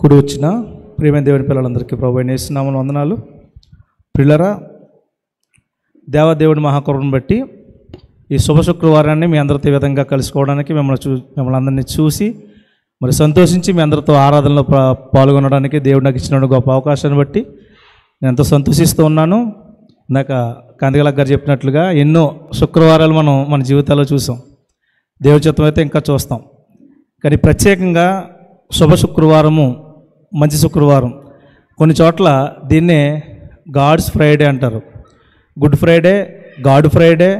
కూడి వచ్చిన ప్రియమైన దేవుని పిల్లలందరికీ ప్రభువైన యేసు నామమున వందనాలు. ప్రియులారా, దేవదేవుని మహాకరుణను బట్టి ఈ శుభ శుక్రవారాన్ని మీ అందరితో ఈ విధంగా కలుసుకోవడానికి మిమ్మల్ని అందరినీ చూసి మరి సంతోషించి మీ అందరితో ఆరాధనలో పాల్గొనడానికి దేవుడు నాకు ఇచ్చిన గొప్ప అవకాశాన్ని బట్టి నేను ఎంతో సంతోషిస్తూ ఉన్నాను. ఇందాక కాంతిగల గారు చెప్పినట్లుగా ఎన్నో శుక్రవారాలు మనం మన జీవితాల్లో చూసాం, దేవుడి చిత్తం అయితే ఇంకా చూస్తాం. కానీ ప్రత్యేకంగా శుభ శుక్రవారము, మంచి శుక్రవారం, కొన్ని చోట్ల దీన్నే గాడ్స్ ఫ్రైడే అంటారు. గుడ్ ఫ్రైడే, గాడ్ ఫ్రైడే,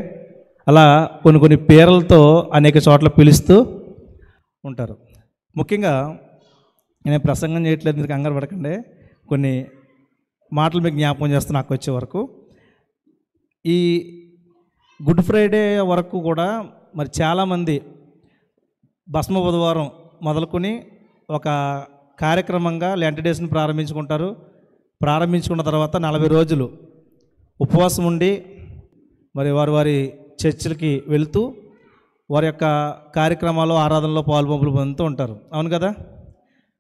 అలా కొన్ని పేర్లతో అనేక చోట్ల పిలుస్తూ ఉంటారు. ముఖ్యంగా నేను ప్రసంగం చేయట్లేదు, మీరు కంగారు పడకండి. కొన్ని మాటలు మీకు జ్ఞాపకం చేస్తాను నాకు వచ్చే వరకు. ఈ గుడ్ ఫ్రైడే వరకు కూడా మరి చాలామంది భస్మ బుధవారం మొదలుకొని ఒక కార్యక్రమంగా లెంట్ డేస్ని ప్రారంభించుకుంటారు. ప్రారంభించుకున్న తర్వాత 40 రోజులు ఉపవాసం ఉండి మరి వారి చర్చిలకి వెళుతూ వారి యొక్క కార్యక్రమాలు, ఆరాధనలో పాల్పంపులు పొందుతూ ఉంటారు. అవును కదా?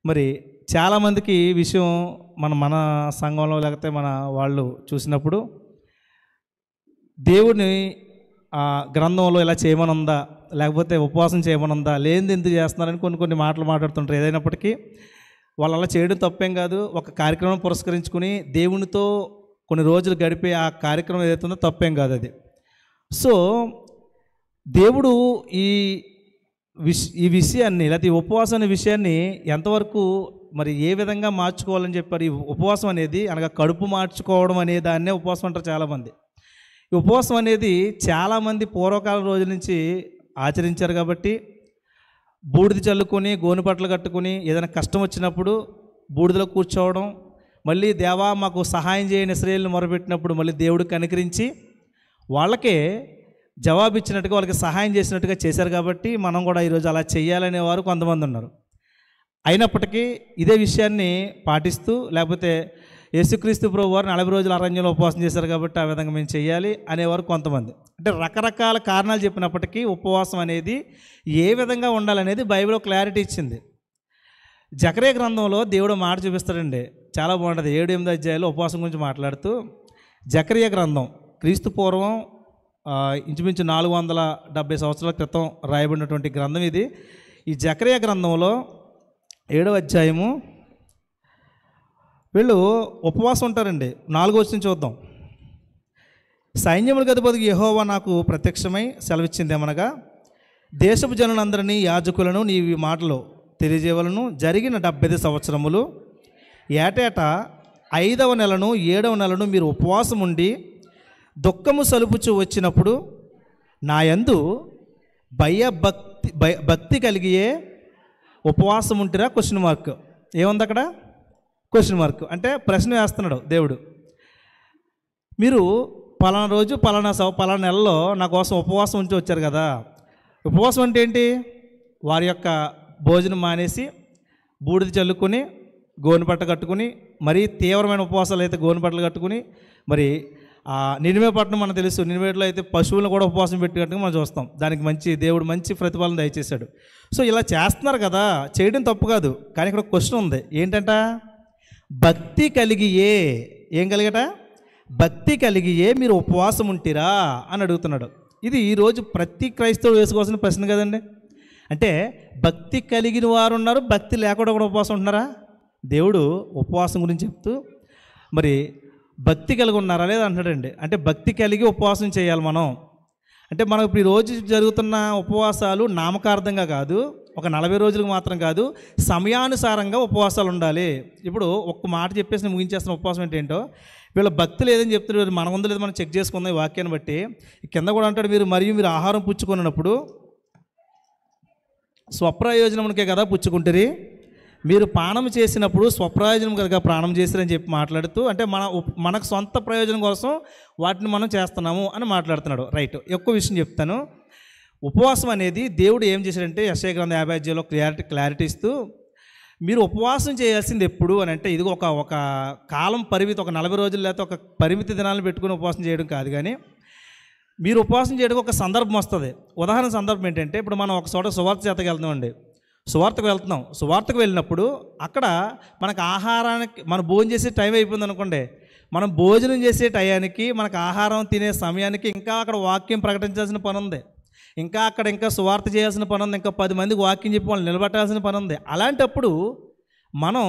మరి చాలామందికి ఈ విషయం మన సంఘంలో లేకపోతే మన వాళ్ళు చూసినప్పుడు దేవుని గ్రంథంలో ఇలా చేయమనుందా, లేకపోతే ఉపవాసం చేయమనుందా, లేనిది ఎందుకు చేస్తున్నారని కొన్ని మాటలు మాట్లాడుతుంటారు. ఏదైనప్పటికీ వాళ్ళు అలా చేయడం తప్పేం కాదు. ఒక కార్యక్రమం పురస్కరించుకుని దేవునితో కొన్ని రోజులు గడిపే ఆ కార్యక్రమం ఏదైతుందో తప్పేం కాదు అది. సో దేవుడు ఈ విషయాన్ని, లేకపోతే ఈ ఉపవాసం అనే విషయాన్ని ఎంతవరకు మరి ఏ విధంగా మార్చుకోవాలని చెప్పారు. ఈ ఉపవాసం అనేది అనగా కడుపు మార్చుకోవడం అనే దాన్నే ఉపవాసం అంటారు చాలామంది. ఈ ఉపవాసం అనేది చాలామంది పూర్వకాల రోజుల నుంచి ఆచరించారు కాబట్టి బూడిద చల్లుకొని గోనెపట్టలు కట్టుకొని ఏదైనా కష్టం వచ్చినప్పుడు బూడిదలో కూర్చోవడం, మళ్ళీ దేవా మాకు సహాయం చేయని శ్రేయులను మొరపెట్టినప్పుడు మళ్ళీ దేవుడు కనికరించి వాళ్ళకే జవాబిచ్చినట్టుగా, వాళ్ళకి సహాయం చేసినట్టుగా చేశారు. కాబట్టి మనం కూడా ఈరోజు అలా చేయాలనేవారు కొంతమంది ఉన్నారు. అయినప్పటికీ ఇదే విషయాన్ని పాటిస్తూ, లేకపోతే యేసుక్రీస్తు ప్రభు వారు 40 రోజులు అరణ్యంలో ఉపవాసం చేశారు కాబట్టి ఆ విధంగా మేము చేయాలి అనేవారు కొంతమంది. అంటే రకరకాల కారణాలు చెప్పినప్పటికీ ఉపవాసం అనేది ఏ విధంగా ఉండాలనేది బైబిల్లో క్లారిటీ ఇచ్చింది. జకర్యా గ్రంథంలో దేవుడు మాట చూపిస్తాడండి, చాలా బాగుంటుంది. 7-8 అధ్యాయాలు ఉపవాసం గురించి మాట్లాడుతూ, జకర్యా గ్రంథం క్రీస్తు పూర్వం ఇంచుమించు 470 సంవత్సరాల క్రితం రాయబడినటువంటి గ్రంథం ఇది. ఈ జకర్యా గ్రంథంలో 7వ అధ్యాయము వీళ్ళు ఉపవాసం ఉంటారండి. 4వ వచనం చూద్దాం. సైన్యములకు అధిపతికి యెహోవా నాకు ప్రత్యక్షమై సెలవిచ్చిందేమనగా, దేశపు జనులందరినీ యాజకులను నీవి మాటలు తెలియజేయవలను. జరిగిన 70 సంవత్సరములు ఏటేటా 5వ నెలను 7వ నెలను మీరు ఉపవాసం ఉండి దుఃఖము సలుపుచు వచ్చినప్పుడు నా యందు భక్తి కలిగియే ఉపవాసం ఉంటిరా? Question mark. ఏముంది అక్కడ? Question mark. అంటే ప్రశ్న వేస్తున్నాడు దేవుడు. మీరు పలానా రోజు పలానా నెలలో నా కోసం ఉపవాసం ఉంచి వచ్చారు కదా. ఉపవాసం అంటే ఏంటి? వారి యొక్క భోజనం మానేసి బూడిద చల్లుకొని గోనెపట్ట కట్టుకుని, మరీ తీవ్రమైన ఉపవాసాలు అయితే గోనెపట్టలు కట్టుకుని, మరి నినివే పట్టణం మనకు తెలుసు, నినివేలో అయితే పశువులను కూడా ఉపవాసం పెట్టినట్టుగా మనం చూస్తాం. దానికి దేవుడు మంచి ప్రతిఫలం దయచేశాడు. సో ఇలా చేస్తున్నారు కదా, చేయడం తప్పు కాదు. కానీ ఇక్కడ ఒక క్వశ్చన్ ఉంది. ఏంటంట? భక్తి కలిగియే. ఏం కలిగట? భక్తి కలిగియే మీరు ఉపవాసం ఉంటిరా అని అడుగుతున్నాడు. ఇది ఈరోజు ప్రతి క్రైస్తవుడు వేసుకోవాల్సిన ప్రశ్న కదండి. అంటే భక్తి కలిగిన వారు ఉన్నారు, భక్తి లేకుండా కూడా ఉపవాసం ఉంటున్నారా? దేవుడు ఉపవాసం గురించి చెప్తూ మరి భక్తి కలిగి ఉన్నారా లేదా అంటాడండి. అంటే భక్తి కలిగి ఉపవాసం చేయాలి మనం. అంటే మనం ఇప్పుడు ఈరోజు జరుగుతున్న ఉపవాసాలు నామకార్థంగా కాదు, ఒక 40 రోజులకు మాత్రం కాదు, సమయానుసారంగా ఉపవాసాలు ఉండాలి. ఇప్పుడు ఒక్క మాట చెప్పేసి ముగించేస్తున్న ఉపవాసం ఏంటో, వీళ్ళ భక్తి లేదని చెప్తున్నారు. మన ఉందో లేదో మనం చెక్ చేసుకుందాం ఈ వాక్యాన్ని బట్టి. కింద కూడా అంటాడు, మీరు ఆహారం పుచ్చుకున్నప్పుడు స్వప్రయోజనమునికే కదా పుచ్చుకుంటారు, మీరు పానం చేసినప్పుడు స్వప్రయోజనం కదా ప్రాణం చేసిరని చెప్పి మాట్లాడుతూ, అంటే మనకు సొంత ప్రయోజనం కోసం వాటిని మనం చేస్తున్నాము అని మాట్లాడుతున్నాడు. రైట్. ఎక్కువ విషయం చెప్తాను. ఉపవాసం అనేది దేవుడు ఏం చేశాడంటే యెషయా గ్రంథం 50 అధ్యాయంలో క్లారిటీ ఇస్తూ, మీరు ఉపవాసం చేయాల్సింది ఎప్పుడు అని అంటే, ఇది ఒక కాలం పరిమితి, ఒక 40 రోజులు లేకపోతే ఒక పరిమితి దినాలను పెట్టుకుని ఉపవాసం చేయడం కాదు. కానీ మీరు ఉపవాసం చేయడానికి ఒక సందర్భం వస్తుంది. ఉదాహరణ సందర్భం ఏంటంటే, ఇప్పుడు మనం ఒక చోట సువార్త చేతకి వెళ్తామండి. సువార్తకు వెళ్తున్నాం. సువార్తకు వెళ్ళినప్పుడు అక్కడ మనకు ఆహారానికి మనం భోజనం చేసే టైం అయిపోయింది అనుకోండి, మనం భోజనం చేసే టయానికి మనకు ఆహారం తినే సమయానికి ఇంకా అక్కడ వాక్యం ప్రకటించాల్సిన పని ఉంది, ఇంకా సువార్త చేయాల్సిన పని ఉంది, ఇంకా 10 మందికి వాక్యం చెప్పి వాళ్ళు నిలబెట్టాల్సిన పని ఉంది. అలాంటప్పుడు మనం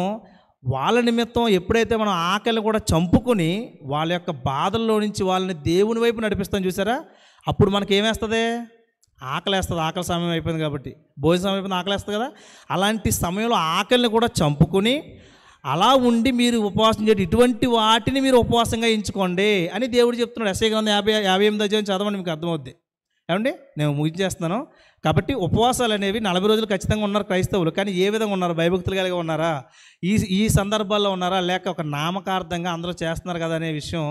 వాళ్ళ నిమిత్తం ఎప్పుడైతే మనం ఆకలిని కూడా చంపుకొని వాళ్ళ యొక్క బాధల్లో నుంచి వాళ్ళని దేవుని వైపు నడిపిస్తాం చూసారా, అప్పుడు మనకి ఏమేస్తుంది? ఆకలేస్తుంది. ఆకలి సమయం అయిపోయింది కాబట్టి, భోజన సమయం అయిపోయింది, ఆకలేస్తుంది కదా. అలాంటి సమయంలో ఆకలిని కూడా చంపుకొని అలా ఉండి మీరు ఉపవాసం చేయండి, ఇటువంటి వాటిని మీరు ఉపవాసంగా ఎంచుకోండి అని దేవుడు చెప్తున్నాడు. యెషయా గ్రంథం 58 అధ్యాయం చదవండి, మీకు అర్థమవుద్ది. ఏమండి, నేను ముగించేస్తున్నాను. కాబట్టి ఉపవాసాలు అనేవి 40 రోజులు ఖచ్చితంగా ఉన్నారు క్రైస్తవులు. కానీ ఏ విధంగా ఉన్నారు? భయభక్తులు కలిగి ఉన్నారా? ఈ సందర్భాల్లో ఉన్నారా? లేక ఒక నామకార్థంగా అందరూ చేస్తున్నారు కదా అనే విషయం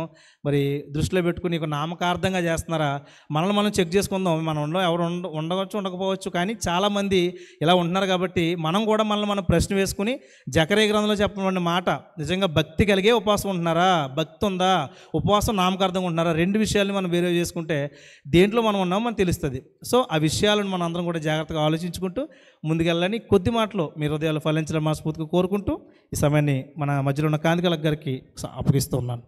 మరి దృష్టిలో పెట్టుకుని ఒక నామకార్థంగా చేస్తున్నారా? మనల్ని మనం చెక్ చేసుకుందాం. మనం ఎవరు ఉండవచ్చు, ఉండకపోవచ్చు, కానీ చాలామంది ఇలా ఉంటున్నారు. కాబట్టి మనం కూడా మనం ప్రశ్న వేసుకుని జకర్యా గ్రంథంలో చెప్పబడిన మాట, నిజంగా భక్తి కలిగే ఉపవాసం ఉంటున్నారా? భక్తి ఉందా? ఉపవాసం నామకార్థంగా ఉంటున్నారా? 2 విషయాలని మనం వేరే చేసుకుంటే దేంట్లో మనం ఉన్నామో మనకు తెలుస్తుంది. సో ఆ విషయాలను మనం అందరం కూడా జాగ్రత్తగా ఆలోచించుకుంటూ ముందుకెళ్ళాలని కొద్ది మాటలో మీ హృదయాలు ఫలించడం మనస్ఫూర్తిగా కోరుకుంటూ ఈ సమయాన్ని మన మధ్యలో ఉన్న కాంతికలక్ గారికి అప్పగిస్తూ ఉన్నాను.